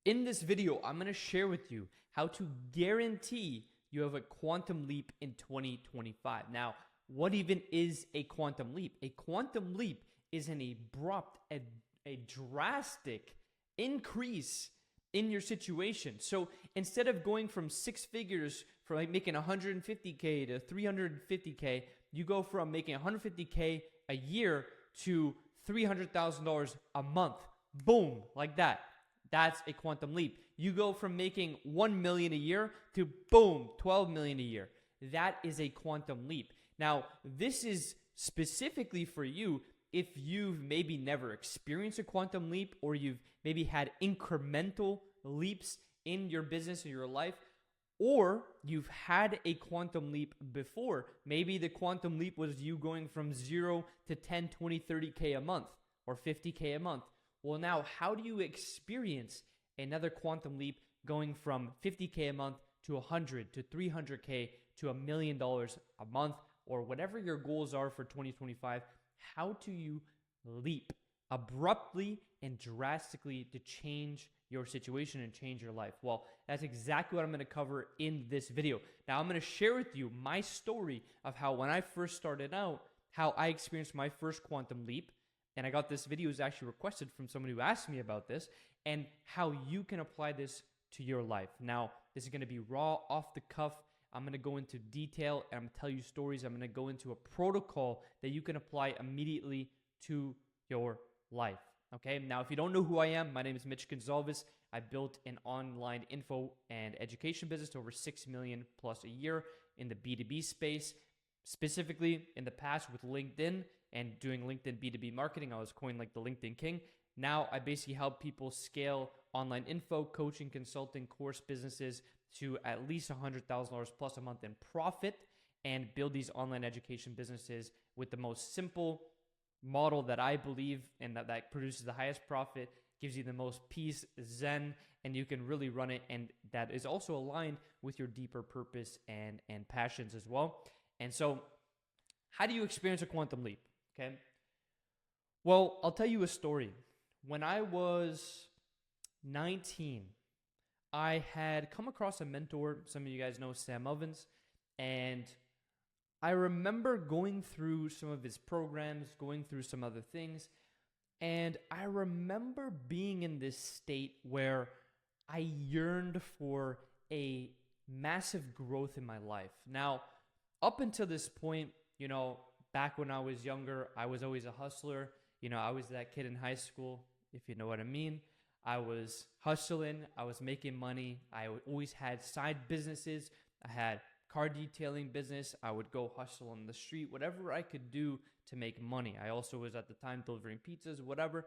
In this video, I'm going to share with you how to guarantee you have a quantum leap in 2025. Now, what even is a quantum leap? A quantum leap is an abrupt, a drastic increase in your situation. So instead of going from six figures for like making 150K to 350K, you go from making 150K a year to $300,000 a month. Boom, like that. That's a quantum leap. You go from making 1 million a year to boom, 12 million a year. That is a quantum leap. Now, this is specifically for you if you've maybe never experienced a quantum leap, or you've maybe had incremental leaps in your business or your life, or you've had a quantum leap before. Maybe the quantum leap was you going from 0 to 10, 20, 30K a month or 50K a month. Well, now, how do you experience another quantum leap going from 50K a month to 100 to 300K to $1 million a month, or whatever your goals are for 2025? How do you leap abruptly and drastically to change your situation and change your life? Well, that's exactly what I'm going to cover in this video. Now, I'm going to share with you my story of how when I first started out, how I experienced my first quantum leap. And I got this video was actually requested from someone who asked me about this, and how you can apply this to your life. Now, this is going to be raw, off the cuff. I'm going to go into detail, and I'm going to tell you stories. I'm going to go into a protocol that you can apply immediately to your life. Okay. Now, if you don't know who I am, my name is Mitch Gonzalez. I built an online info and education business to over 6 million plus a year in the B2B space, specifically in the past with LinkedIn and doing LinkedIn B2B marketing. I was coined like the LinkedIn king. Now I basically help people scale online info, coaching, consulting, course businesses to at least $100,000 plus a month in profit, and build these online education businesses with the most simple model that I believe, and that produces the highest profit, gives you the most peace, zen, and you can really run it. And that is also aligned with your deeper purpose and passions as well. And so how do you experience a quantum leap? Okay. Well, I'll tell you a story. When I was 19, I had come across a mentor. Some of you guys know Sam Ovens. And I remember going through some of his programs, going through some other things. And I remember being in this state where I yearned for a massive growth in my life. Now, up until this point, back when I was younger, I was always a hustler. I was that kid in high school, if you know what I mean. I was hustling. I was making money. I always had side businesses. I had car detailing business. I would go hustle on the street, whatever I could do to make money. I also was at the time delivering pizzas, whatever.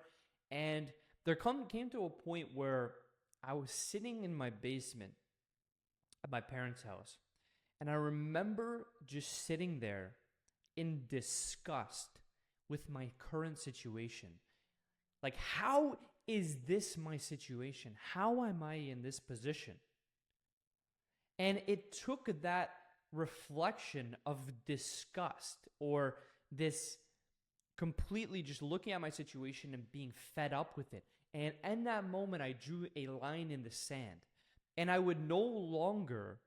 And there came to a point where I was sitting in my basement at my parents' house. And I remember just sitting there in disgust with my current situation. Like, how is this my situation? How am I in this position? And it took that reflection of disgust, or this completely just looking at my situation and being fed up with it. And in that moment, I drew a line in the sand, and I would no longer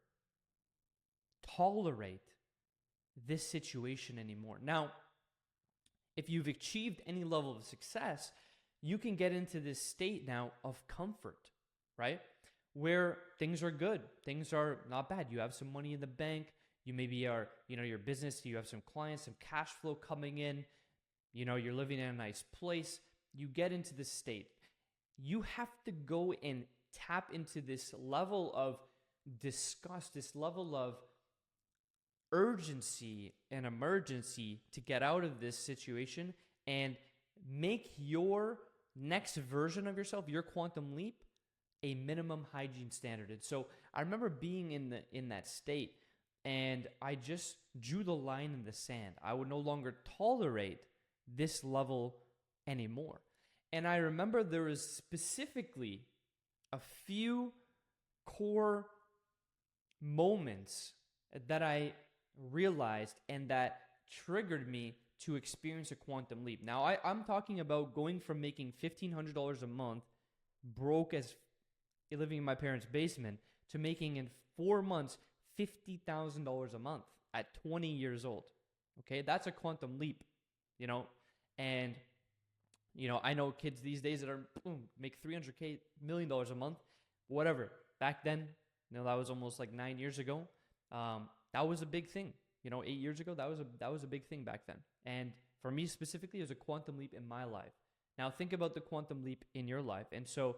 tolerate this situation anymore. Now, if you've achieved any level of success, you can get into this state now of comfort, right? Where things are good. Things are not bad. You have some money in the bank. You maybe are, your business, you have some clients, some cash flow coming in. You're living in a nice place. You get into this state. You have to go and tap into this level of disgust, this level of urgency and emergency to get out of this situation and make your next version of yourself, your quantum leap, a minimum hygiene standard. And so I remember being in that state, and I just drew the line in the sand. I would no longer tolerate this level anymore. And I remember there was specifically a few core moments that I realized and that triggered me to experience a quantum leap. Now, I'm talking about going from making $1,500 a month, broke as living in my parents' basement to making in 4 months $50,000 a month at 20 years old. Okay, that's a quantum leap, you know, and I know kids these days that are make $300K million a month, whatever. Back then, that was almost like 9 years ago. That was a big thing. 8 years ago, that was a big thing back then. And for me specifically, it was a quantum leap in my life. Now think about the quantum leap in your life. And so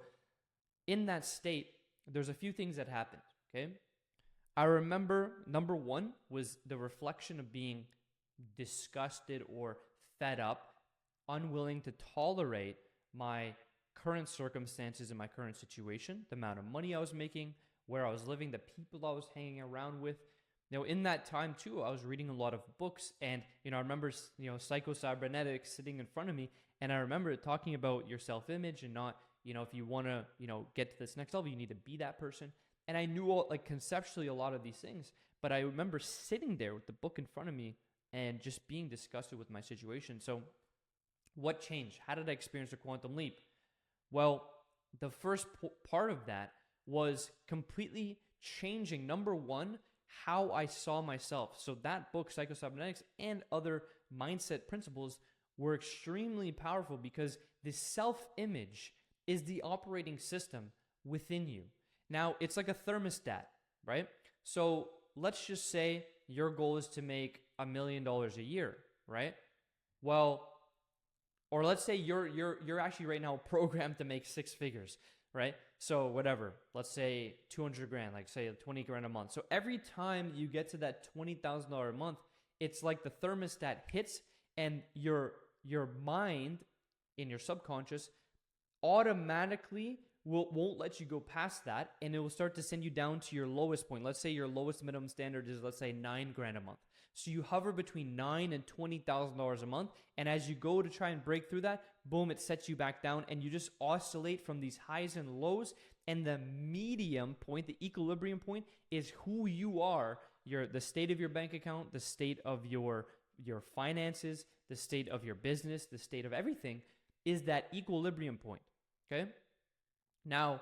in that state, there's a few things that happened. Okay, I remember number one was the reflection of being disgusted or fed up, unwilling to tolerate my current circumstances and my current situation, the amount of money I was making, where I was living, the people I was hanging around with. In that time too, I was reading a lot of books, and I remember psycho-cybernetics sitting in front of me, and I remember it talking about your self-image and not, if you want to, get to this next level, you need to be that person. And I knew conceptually a lot of these things, but I remember sitting there with the book in front of me and just being disgusted with my situation. So what changed? How did I experience a quantum leap? Well, the first part of that was completely changing, number one, how I saw myself. So that book, Psycho-Cybernetics, and other mindset principles were extremely powerful because the self-image is the operating system within you. Now, it's like a thermostat, right? So let's just say your goal is to make $1 million a year, right? Well, or let's say you're actually right now programmed to make 6 figures, right? So whatever, let's say 200 grand, like say 20 grand a month. So every time you get to that $20,000 a month, it's like the thermostat hits and your mind in your subconscious automatically won't let you go past that, and it will start to send you down to your lowest point. Let's say your lowest minimum standard is, let's say, 9 grand a month. So you hover between $9,000 and $20,000 a month, and as you go to try and break through that, boom, it sets you back down, and you just oscillate from these highs and lows. And the medium point, the equilibrium point, is who you are. The state of your bank account, the state of your finances, the state of your business, the state of everything is that equilibrium point. Okay. Now,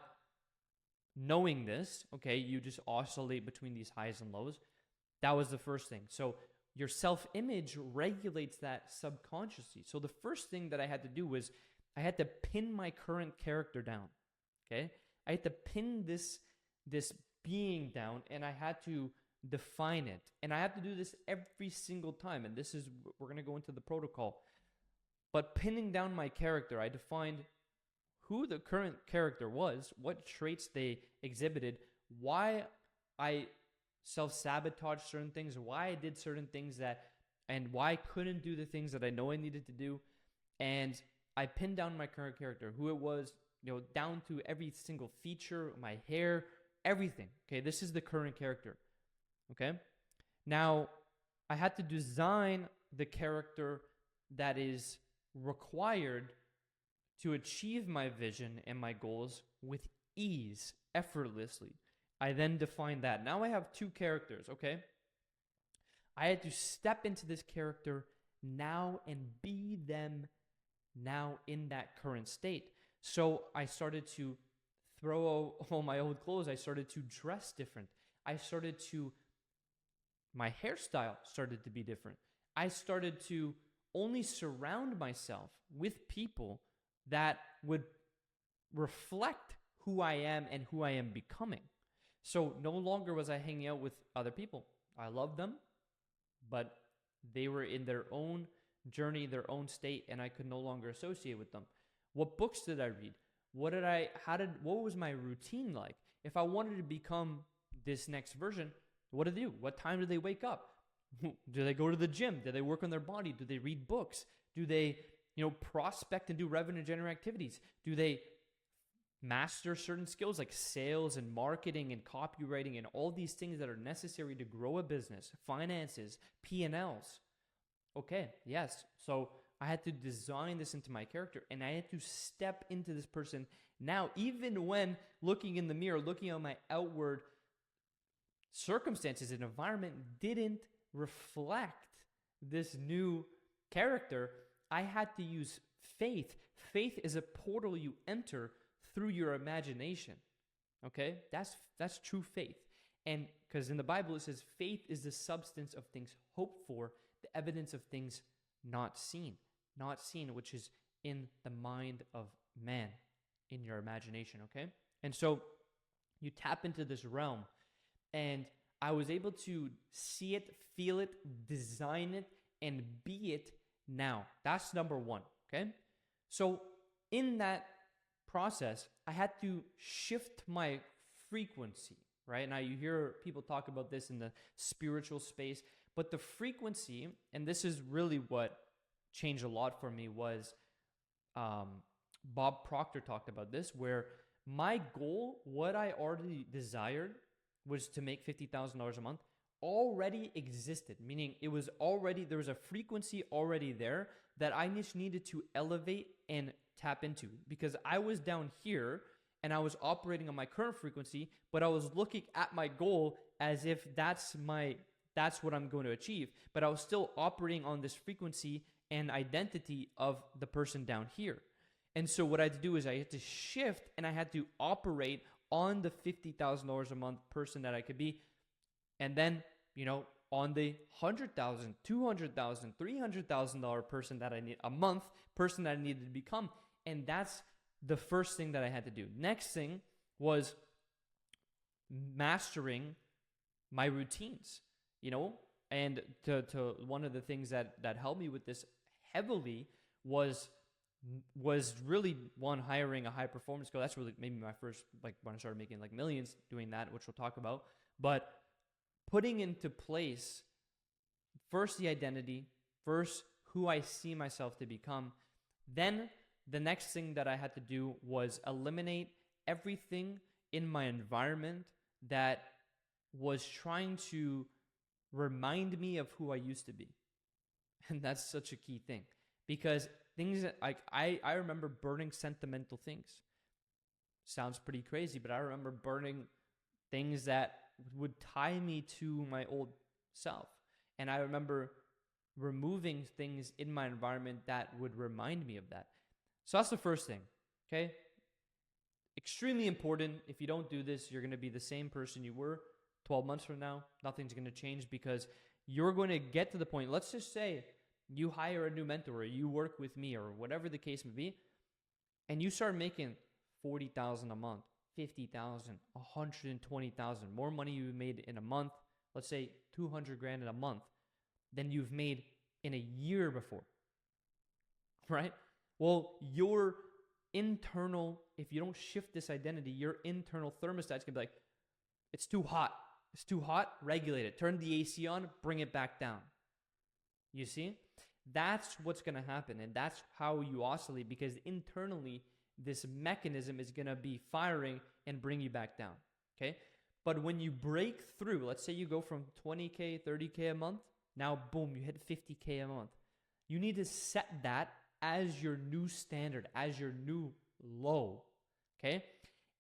knowing this, okay, you just oscillate between these highs and lows. That was the first thing. So your self-image regulates that subconsciously. So the first thing that I had to do was I had to pin my current character down, okay? I had to pin this being down, and I had to define it. And I have to do this every single time, and this is, we're going to go into the protocol. But pinning down my character, I defined who the current character was, what traits they exhibited, why I self-sabotaged certain things, why I did certain things and why I couldn't do the things that I know I needed to do. And I pinned down my current character, who it was, down to every single feature, my hair, everything. Okay, this is the current character. Okay, now I had to design the character that is required to achieve my vision and my goals with ease, effortlessly. I then defined that. Now I have 2 characters, okay? I had to step into this character now and be them now in that current state. So I started to throw all my old clothes. I started to dress different. My hairstyle started to be different. I started to only surround myself with people that would reflect who I am and who I am becoming. So no longer was I hanging out with other people. I loved them, but they were in their own journey, their own state, and I could no longer associate with them. What books did I read? What was my routine like? If I wanted to become this next version, what do they do? What time do they wake up? Do they go to the gym? Do they work on their body? Do they read books? Do they, prospect and do revenue generating activities? Do they master certain skills like sales and marketing and copywriting and all these things that are necessary to grow a business, finances, P&Ls? Okay, yes. So I had to design this into my character, and I had to step into this person now, even when looking in the mirror, looking at my outward circumstances and environment didn't reflect this new character. I had to use faith. Faith is a portal you enter through your imagination. Okay? That's true faith. And because in the Bible it says faith is the substance of things hoped for, the evidence of things not seen. Not seen, which is in the mind of man, in your imagination, okay? And so you tap into this realm, and I was able to see it, feel it, design it, and be it now. That's number one, okay? So in that process, I had to shift my frequency, right? Now you hear people talk about this in the spiritual space, but the frequency, and this is really what changed a lot for me, was Bob Proctor talked about this, where my goal, what I already desired, was to make $50,000 a month, already existed, meaning it was already, there was a frequency already there that I just needed to elevate and tap into, because I was down here and I was operating on my current frequency, but I was looking at my goal as if that's what I'm going to achieve, but I was still operating on this frequency and identity of the person down here. And so what I had to do is I had to shift, and I had to operate on the $50,000 a month person that I could be. And then, on the $100,000, $200,000, $300,000 person that I need a month, person that I needed to become. And that's the first thing that I had to do. Next thing was mastering my routines, and to one of the things that helped me with this heavily was really hiring a high performance coach. That's really maybe my first, when I started making millions doing that, which we'll talk about. But putting into place first the identity, first who I see myself to become. Then the next thing that I had to do was eliminate everything in my environment that was trying to remind me of who I used to be. And that's such a key thing, because things that I remember burning sentimental things. Sounds pretty crazy, but I remember burning things that would tie me to my old self. And I remember removing things in my environment that would remind me of that. So that's the first thing, okay? Extremely important. If you don't do this, you're going to be the same person you were 12 months from now. Nothing's going to change, because you're going to get to the point. Let's just say you hire a new mentor, or you work with me, or whatever the case may be, and you start making $40,000 a month, $50,000, $120,000, more money you made in a month. Let's say $200,000 in a month than you've made in a year before, right? Well, your internal, if you don't shift this identity, your internal thermostat's gonna be like, it's too hot. It's too hot, regulate it. Turn the AC on, bring it back down. You see? That's what's going to happen, and that's how you oscillate, because internally, this mechanism is going to be firing and bring you back down, okay? But when you break through, let's say you go from 20K, 30K a month, now boom, you hit 50K a month. You need to set that as your new standard, as your new low, okay?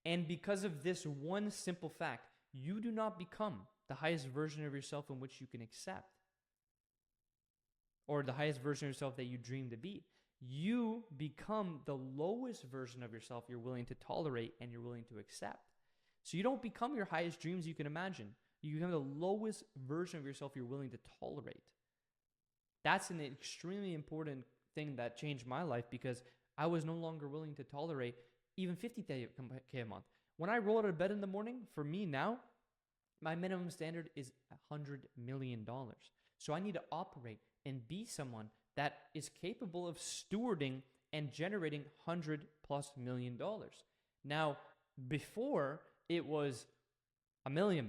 And because of this one simple fact, you do not become the highest version of yourself in which you can accept, or the highest version of yourself that you dream to be. You become the lowest version of yourself you're willing to tolerate and you're willing to accept. So you don't become your highest dreams you can imagine. You become the lowest version of yourself you're willing to tolerate. That's an extremely important thing that changed my life, because I was no longer willing to tolerate even 50K a month. When I roll out of bed in the morning, for me now, my minimum standard is $100 million. So I need to operate and be someone that is capable of stewarding and generating $100+ million. Now, before it was $1 million,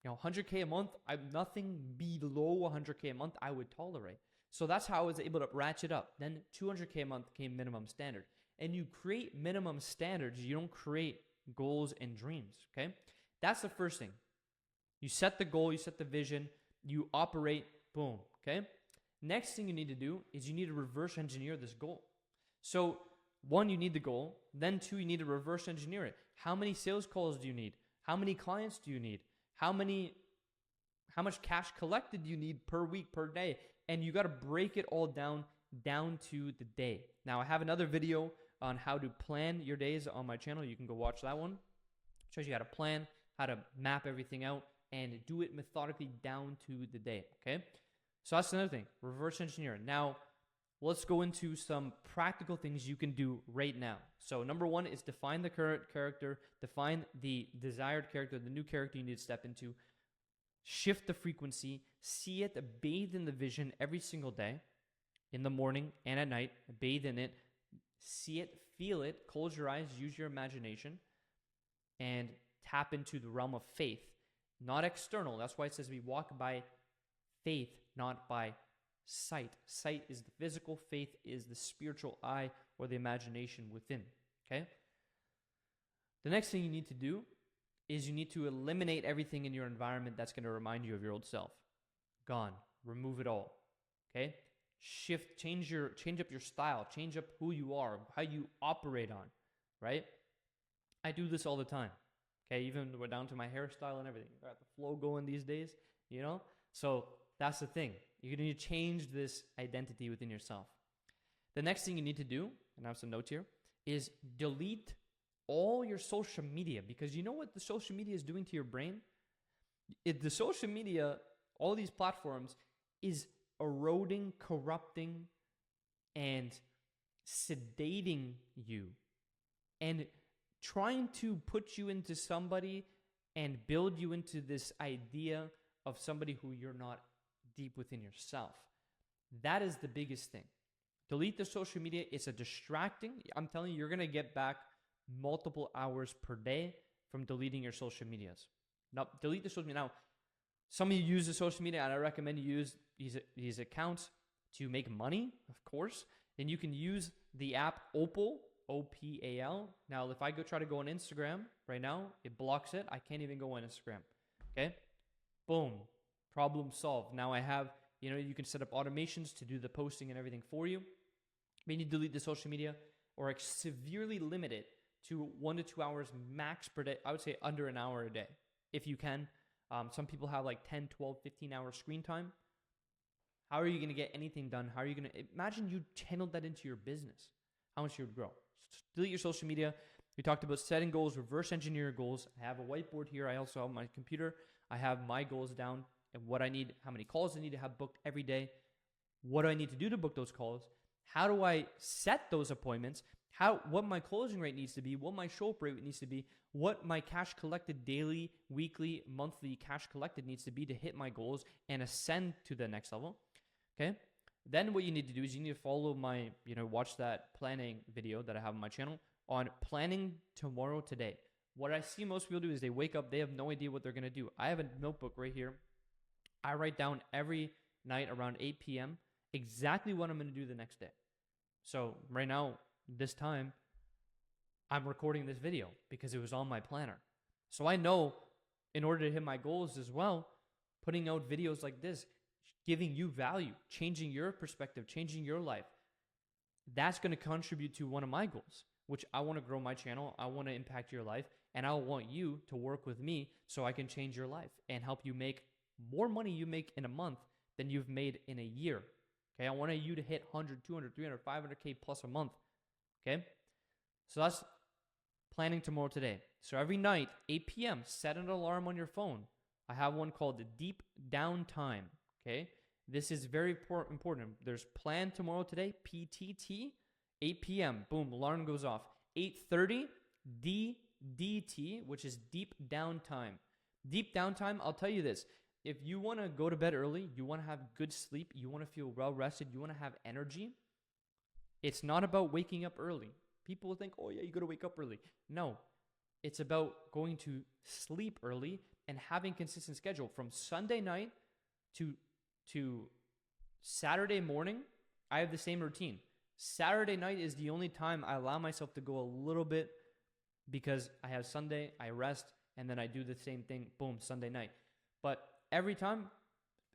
100K a month, nothing below 100K a month I would tolerate. So that's how I was able to ratchet up. Then 200K a month became minimum standard. And you create minimum standards, you don't create goals and dreams, okay? That's the first thing. You set the goal, you set the vision, you operate, boom, okay? Next thing you need to do is you need to reverse engineer this goal. So 1, you need the goal. Then 2, you need to reverse engineer it. How many sales calls do you need? How many clients do you need? How much cash collected do you need per week, per day? And you got to break it all down to the day. Now, I have another video on how to plan your days on my channel. You can go watch that one. Shows you how to plan, how to map everything out, and do it methodically down to the day, okay? So that's another thing, reverse engineer. Now, let's go into some practical things you can do right now. So number one is define the current character, define the desired character, the new character you need to step into, shift the frequency, see it, bathe in the vision every single day, in the morning and at night, bathe in it, see it, feel it, close your eyes, use your imagination, and tap into the realm of faith, not external. That's why it says we walk by faith, not by sight. Sight is the physical, faith is the spiritual eye or the imagination within, okay? The next thing you need to do is you need to eliminate everything in your environment that's going to remind you of your old self. Gone. Remove it all, okay? Shift, change up your style, change up who you are, how you operate on, right? I do this all the time, okay? Even we're down to my hairstyle and everything. Got the flow going these days, you know? So that's the thing. You're going to change this identity within yourself. The next thing you need to do, and I have some notes here, is delete all your social media, because you know what the social media is doing to your brain? The social media, all these platforms, is eroding, corrupting, and sedating you, and trying to put you into somebody and build you into this idea of somebody who you're not deep within yourself. That is the biggest thing. Delete the social media. It's a distracting. I'm telling you, you're going to get back multiple hours per day from deleting your social medias. Now, delete the social media. Now, some of you use the social media, and I recommend you use these accounts to make money, of course. Then you can use the app Opal, O-P-A-L. Now, if I try to go on Instagram right now, it blocks it. I can't even go on Instagram. Okay? Boom. Problem solved. Now I have, you can set up automations to do the posting and everything for you. Maybe you delete the social media or severely limit it to 1 to 2 hours max per day. I would say under an hour a day, if you can. Some people have like 10, 12, 15 hours screen time. How are you going to get anything done? How are you going to, imagine you channeled that into your business, how much you would grow. Delete your social media. We talked about setting goals, reverse engineer goals. I have a whiteboard here. I also have my computer. I have my goals down and what I need, how many calls I need to have booked every day. What do I need to do to book those calls? How do I set those appointments? What my closing rate needs to be, what my show up rate needs to be, what my cash collected daily, weekly, monthly cash collected needs to be to hit my goals and ascend to the next level. Okay. Then what you need to do is you need to follow my, watch that planning video that I have on my channel on planning tomorrow today. What I see most people do is they wake up, they have no idea what they're going to do. I have a notebook right here. I write down every night around 8 p.m. exactly what I'm going to do the next day. So right now, this time, I'm recording this video because it was on my planner. So I know in order to hit my goals as well, putting out videos like this, giving you value, changing your perspective, changing your life, that's going to contribute to one of my goals, which I want to grow my channel. I want to impact your life, and I want you to work with me so I can change your life and help you make more money you make in a month than you've made in a year. Okay, I want you to hit 100, 200, 300, 500K plus a month. Okay, so that's planning tomorrow today. So every night, 8 p.m., set an alarm on your phone. I have one called the deep down time. Okay, this is very important. There's plan tomorrow today, PTT, 8 p.m. Boom, alarm goes off. 8:30, DDT, which is deep down time. Deep down time, I'll tell you this. If you want to go to bed early, you want to have good sleep, you want to feel well rested, you want to have energy, it's not about waking up early. People think, oh yeah, you got to wake up early. No, it's about going to sleep early and having consistent schedule from Sunday night to Saturday morning. I have the same routine. Saturday night is the only time I allow myself to go a little bit because I have Sunday, I rest, and then I do the same thing, boom, Sunday night. But every time,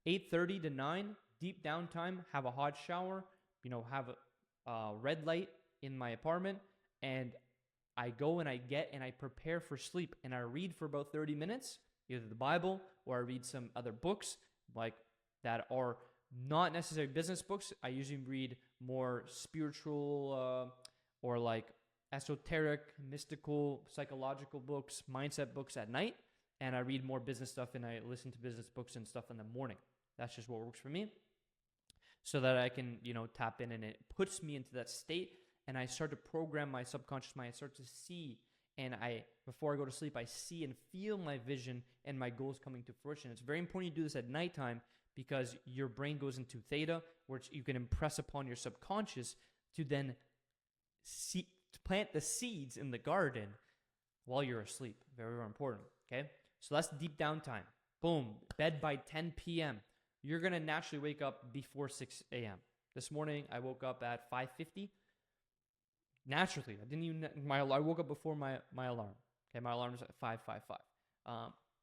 8:30 to 9, deep downtime, have a hot shower, have a red light in my apartment, and I go and I prepare for sleep, and I read for about 30 minutes, either the Bible or I read some other books like that are not necessarily business books. I usually read more spiritual or like esoteric, mystical, psychological books, mindset books at night, and I read more business stuff and I listen to business books and stuff in the morning. That's just what works for me, so that I can, tap in, and it puts me into that state, and I start to program my subconscious mind. I start to see, and before I go to sleep, I see and feel my vision and my goals coming to fruition. It's very important you do this at nighttime, because your brain goes into theta, which you can impress upon your subconscious to then plant the seeds in the garden while you're asleep. Very, very important. Okay, so that's deep down time. Boom, bed by 10 p.m. You're gonna naturally wake up before 6 a.m. This morning I woke up at 5:50. Naturally, I woke up before my alarm. Okay, my alarm is at 5:55.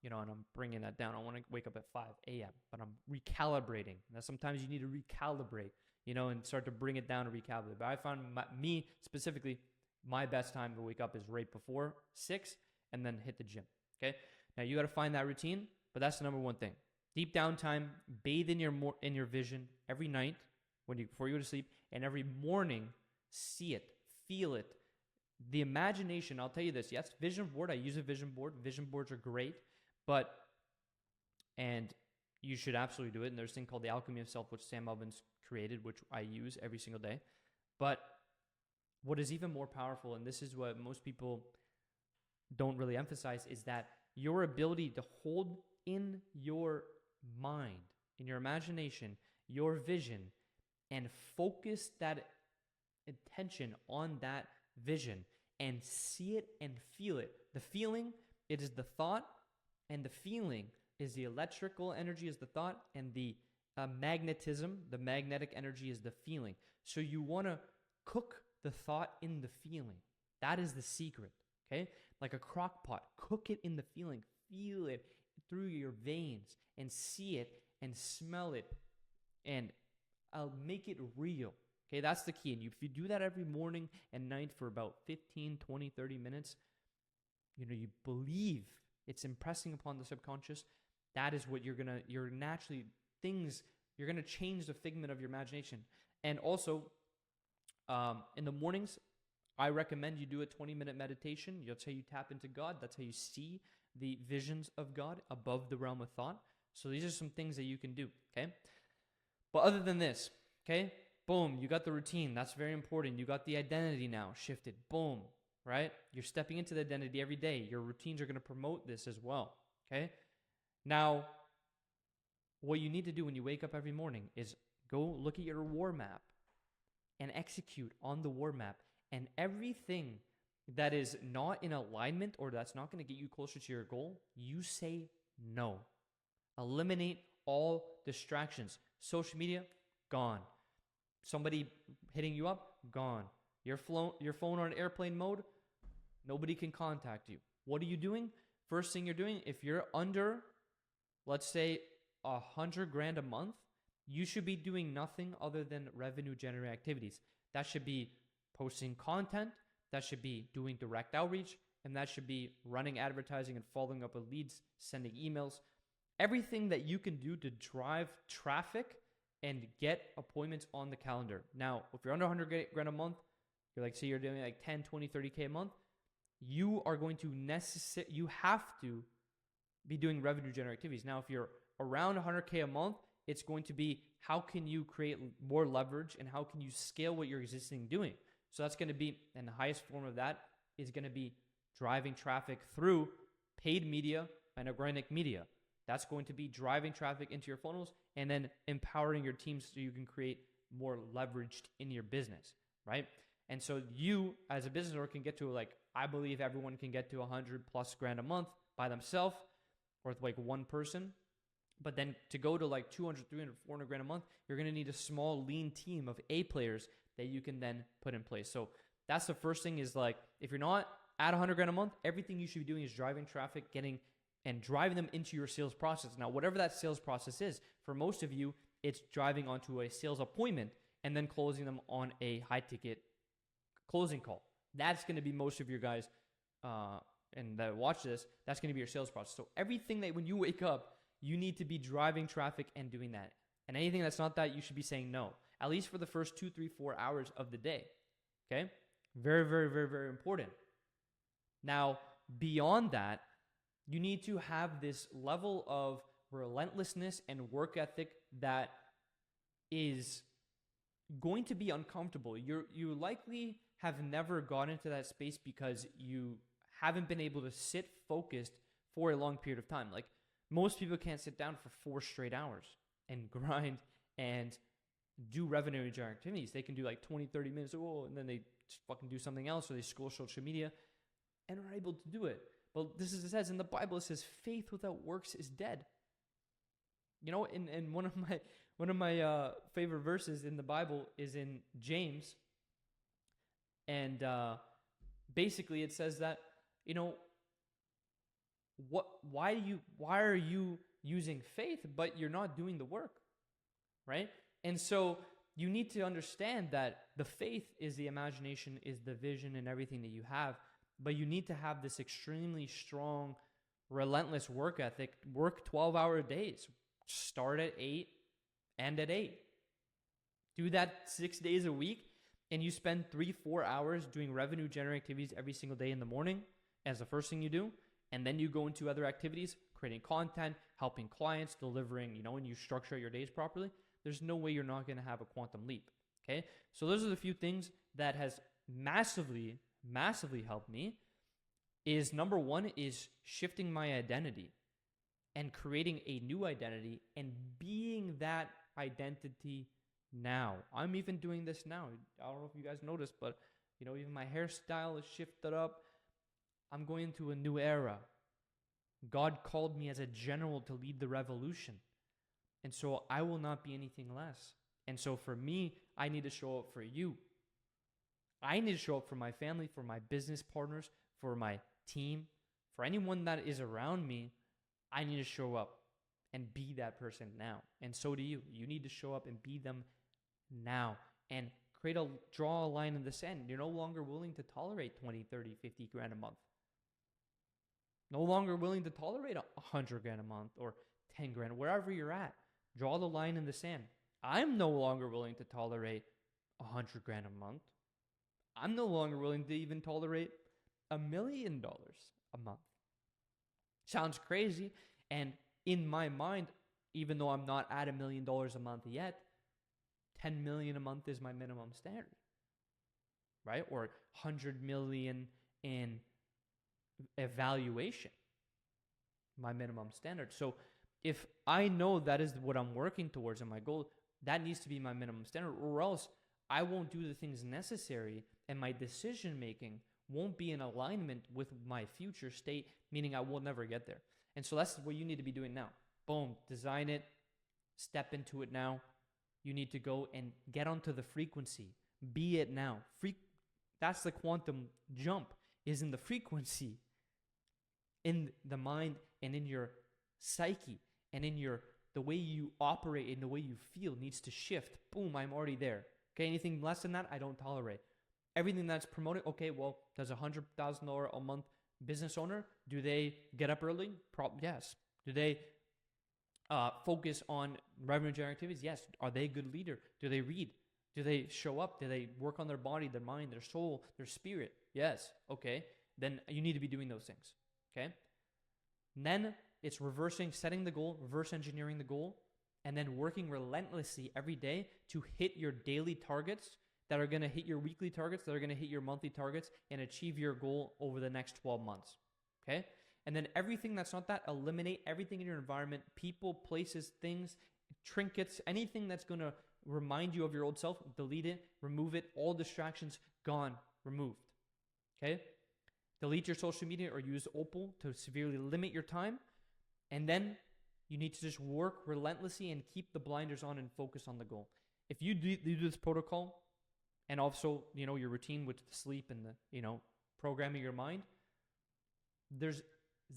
And I'm bringing that down. I want to wake up at 5 a.m., but I'm recalibrating. Now, sometimes you need to recalibrate, and start to bring it down and recalibrate. But I found me specifically, my best time to wake up is right before 6 and then hit the gym. Okay. Now you got to find that routine, but that's the number one thing. Deep down time, bathe in your vision every night before you go to sleep, and every morning, see it, feel it. The imagination, I'll tell you this, yes, vision board, I use a vision board. Vision boards are great, and you should absolutely do it. And there's a thing called the alchemy of self, which Sam Ovens created, which I use every single day. But what is even more powerful, and this is what most people don't really emphasize, is that your ability to hold in your mind, in your imagination, your vision, and focus that attention on that vision and see it and feel it. The feeling, it is the thought, and the feeling is the electrical energy is the thought, and the magnetism, the magnetic energy is the feeling. So you want to cook the thought in the feeling. That is the secret, okay? Like a crock pot, cook it in the feeling. Feel it through your veins and see it and smell it, and I'll make it real. Okay, that's the key. And if you do that every morning and night for about 15, 20, 30 minutes, you believe it's impressing upon the subconscious. That is what you're going to change the figment of your imagination. And also, in the mornings, I recommend you do a 20-minute meditation. That's how you tap into God. That's how you see the visions of God above the realm of thought. So these are some things that you can do, okay? But other than this, okay, boom, you got the routine. That's very important. You got the identity now shifted. Boom, right? You're stepping into the identity every day. Your routines are going to promote this as well, okay? Now, what you need to do when you wake up every morning is go look at your war map and execute on the war map. And everything that is not in alignment or that's not going to get you closer to your goal, you say no. Eliminate all distractions. Social media, gone. Somebody hitting you up, gone. Your phone on airplane mode, nobody can contact you. What are you doing? First thing you're doing, if you're under, let's say, $100,000 a month, you should be doing nothing other than revenue generating activities. That should be posting content, that should be doing direct outreach, and that should be running advertising and following up with leads, sending emails. Everything that you can do to drive traffic and get appointments on the calendar. Now, if you're under $100,000 a month, say you're doing like 10, 20, 30K a month, you are going to you have to be doing revenue generating activities. Now, if you're around $100K a month, it's going to be how can you create more leverage and how can you scale what you're existing doing. So that's going to be, and the highest form of that is going to be driving traffic through paid media and organic media. That's going to be driving traffic into your funnels and then empowering your teams so you can create more leverage in your business, right? And so you, as a business owner, can get to I believe everyone can get to $100,000+ a month by themselves or with one person. But then to go to $200,000, $300,000, $400,000 a month, you're going to need a small, lean team of A players that you can then put in place. So that's the first thing is if you're not at $100,000 a month, everything you should be doing is driving traffic, and driving them into your sales process. Now, whatever that sales process is, for most of you, it's driving onto a sales appointment and then closing them on a high-ticket closing call. That's going to be most of your guys, and that watch this, that's going to be your sales process. So everything that when you wake up, you need to be driving traffic and doing that. And anything that's not that, you should be saying no, at least for the first 2, 3, 4 hours of the day, okay? Very, very, very, very important. Now, beyond that, you need to have this level of relentlessness and work ethic that is going to be uncomfortable. You likely have never got into that space because you haven't been able to sit focused for a long period of time. Like most people can't sit down for 4 straight hours and grind and do revenue generating activities. They can do like 20, 30 minutes, and then they just fucking do something else, or they scroll social media and are able to do it. But this is, it says in the Bible, it says faith without works is dead. You know, in one of my favorite verses in the Bible is in James, and basically it says that, you know, why are you using faith but you're not doing the work, right? And so you need to understand that the faith is the imagination, is the vision and everything that you have, but you need to have this extremely strong, relentless work ethic. Work 12-hour days. Start at 8, end at 8. Do that 6 days a week, and you spend 3-4 hours doing revenue generating activities every single day in the morning as the first thing you do, and then you go into other activities, creating content, helping clients, delivering, you know, and you structure your days properly. There's no way you're not going to have a quantum leap. Okay, so those are the few things that has massively helped me. Is number one is shifting my identity and creating a new identity and being that identity now. I'm even doing this now. I don't know if you guys noticed, but you know, even my hairstyle is shifted up. I'm going into a new era. God called me as a general to lead the revolution. And so I will not be anything less. And so for me, I need to show up for you. I need to show up for my family, for my business partners, for my team, for anyone that is around me. I need to show up and be that person now. And so do you. You need to show up and be them now and draw a line in the sand. You're no longer willing to tolerate 20, 30, 50 grand a month. No longer willing to tolerate 100 grand a month or 10 grand, wherever you're at. Draw the line in the sand. I'm no longer willing to tolerate 100 grand a month. I'm no longer willing to even tolerate $1 million a month. Sounds crazy. And in my mind, even though I'm not at $1 million a month yet, 10 million a month is my minimum standard, right? Or 100 million in evaluation, my minimum standard. So if I know that is what I'm working towards and my goal, that needs to be my minimum standard, or else I won't do the things necessary and my decision making won't be in alignment with my future state, meaning I will never get there. And so that's what you need to be doing now. Boom, design it, step into it now. You need to go and get onto the frequency. Be it now. That's the quantum jump, is in the frequency, in the mind and in your psyche and in the way you operate and the way you feel needs to shift. Boom, I'm already there. Okay, anything less than that, I don't tolerate. Everything that's promoted, okay, well, does a $100,000 a month business owner, do they get up early? Yes. Do they focus on revenue generating activities? Yes. Are they a good leader? Do they read? Do they show up? Do they work on their body, their mind, their soul, their spirit? Yes. Okay. Then you need to be doing those things. Okay. And then it's setting the goal, reverse engineering the goal, and then working relentlessly every day to hit your daily targets that are going to hit your weekly targets, that are going to hit your monthly targets, and achieve your goal over the next 12 months. Okay. And then everything that's not that, eliminate everything in your environment, people, places, things, trinkets, anything that's going to remind you of your old self, delete it, remove it, all distractions, gone, removed. Okay? Delete your social media or use Opal to severely limit your time. And then you need to just work relentlessly and keep the blinders on and focus on the goal. If you do this protocol and also, your routine with the sleep and the, programming your mind, there's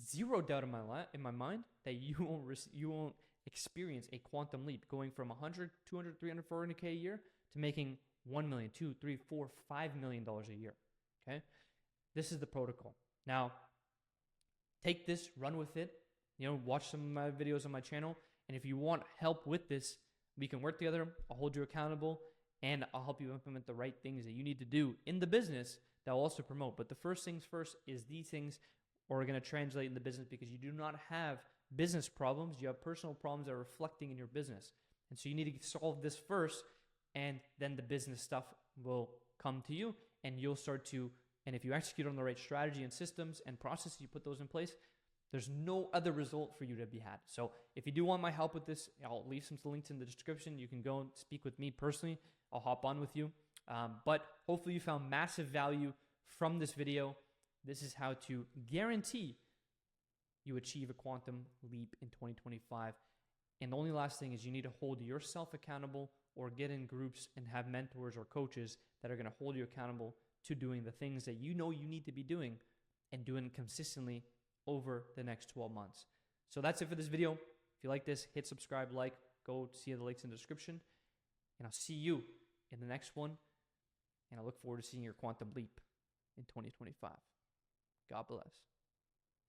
zero doubt in my mind that you won't experience a quantum leap going from 100, 200, 300, 400K a year to making 1 million, 2, 3, 4, $5 million a year. Okay. This is the protocol. Now take this, run with it, watch some of my videos on my channel. And if you want help with this, we can work together. I'll hold you accountable and I'll help you implement the right things that you need to do in the business that will also promote. But the first things first is these things are going to translate in the business, because you do not have business problems. You have personal problems that are reflecting in your business. And so you need to solve this first, and then the business stuff will come to you, and you'll start to, and if you execute on the right strategy and systems and processes, you put those in place, there's no other result for you to be had. So if you do want my help with this, I'll leave some links in the description. You can go and speak with me personally. I'll hop on with you. But hopefully you found massive value from this video. This is how to guarantee you achieve a quantum leap in 2025. And the only last thing is you need to hold yourself accountable, or get in groups and have mentors or coaches that are going to hold you accountable to doing the things that you know you need to be doing, and doing consistently over the next 12 months. So that's it for this video. If you like this, hit subscribe, like, go see the links in the description, and I'll see you in the next one. And I look forward to seeing your quantum leap in 2025. God bless.